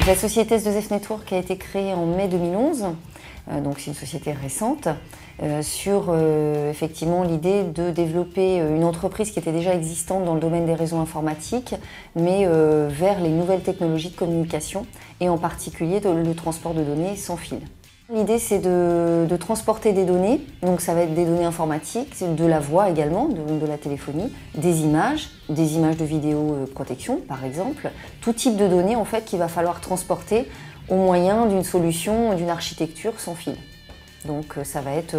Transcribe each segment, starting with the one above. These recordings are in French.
La société S2F Network a été créée en mai 2011, donc c'est une société récente, sur effectivement l'idée de développer une entreprise qui était déjà existante dans le domaine des réseaux informatiques, mais vers les nouvelles technologies de communication, et en particulier le transport de données sans fil. L'idée, c'est de transporter des données, donc ça va être des données informatiques, de la voix également, de la téléphonie, des images de vidéoprotection par exemple, tout type de données en fait qu'il va falloir transporter au moyen d'une solution, d'une architecture sans fil. Donc ça va être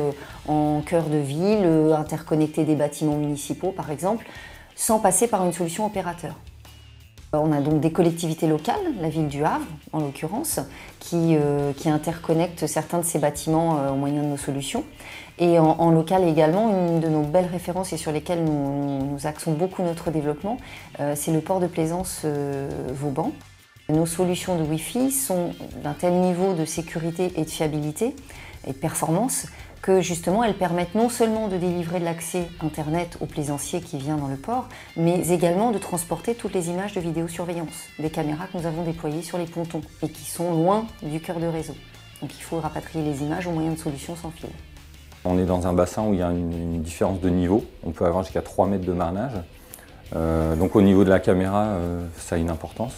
en cœur de ville, interconnecter des bâtiments municipaux par exemple, sans passer par une solution opérateur. On a donc des collectivités locales, la ville du Havre en l'occurrence, qui interconnectent certains de ces bâtiments au moyen de nos solutions. Et en local également, une de nos belles références et sur lesquelles nous axons beaucoup notre développement, c'est le port de plaisance Vauban. Nos solutions de Wi-Fi sont d'un tel niveau de sécurité et de fiabilité et de performance que justement elles permettent non seulement de délivrer de l'accès Internet au plaisancier qui vient dans le port, mais également de transporter toutes les images de vidéosurveillance, des caméras que nous avons déployées sur les pontons et qui sont loin du cœur de réseau. Donc il faut rapatrier les images au moyen de solutions sans fil. On est dans un bassin où il y a une différence de niveau, on peut avoir jusqu'à 3 mètres de marnage. Donc au niveau de la caméra, ça a une importance.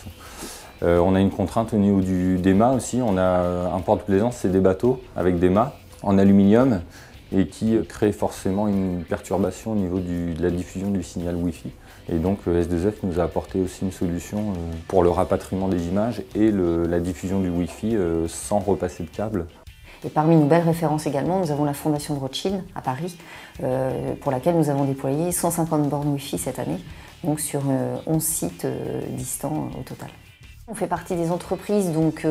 On a une contrainte au niveau des mâts aussi, on a un port de plaisance, c'est des bateaux avec des mâts en aluminium et qui crée forcément une perturbation au niveau de la diffusion du signal Wi-Fi. Et donc S2F nous a apporté aussi une solution pour le rapatriement des images et la diffusion du Wi-Fi sans repasser de câble. Et parmi nos belles références également, nous avons la Fondation de Rothschild à Paris, pour laquelle nous avont déployé 150 bornes Wi-Fi cette année, donc sur 11 sites distants au total. On fait partie des entreprises donc,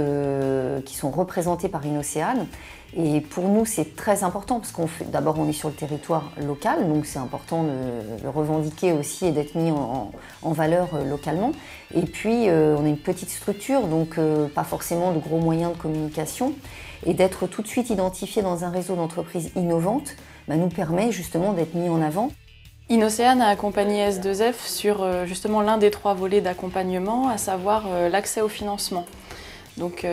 qui sont représentées par Inocéane. Et pour nous, c'est très important parce d'abord, on est sur le territoire local, donc c'est important de le revendiquer aussi et d'être mis en valeur localement. Et puis, on est une petite structure, donc pas forcément de gros moyens de communication. Et d'être tout de suite identifié dans un réseau d'entreprises innovantes nous permet justement d'être mis en avant. Inocéane a accompagné S2F sur justement l'un des 3 volets d'accompagnement, à savoir l'accès au financement. Donc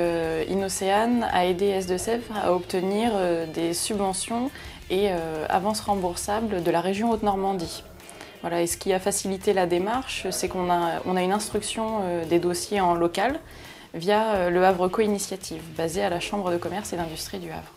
Inocéane a aidé S2F à obtenir des subventions et avances remboursables de la région Haute-Normandie. Voilà, et ce qui a facilité la démarche, c'est qu'on a une instruction des dossiers en local via le Havre Co-Initiative, basé à la Chambre de commerce et d'industrie du Havre.